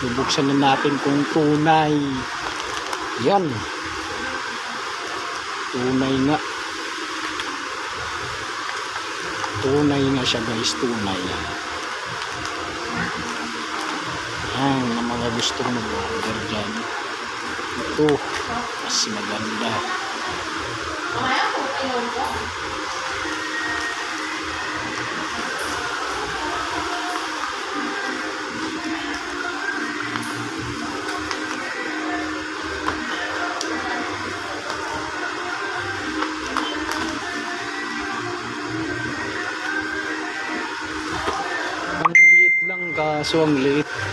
Bubuksan na natin kung tunay. Yan. Tunay nga. Tunay nga siya guys, tunay. Yan, ang mga gustong mag-order dyan. Ito, mas maganda. Ang liit lang kaso ang liit.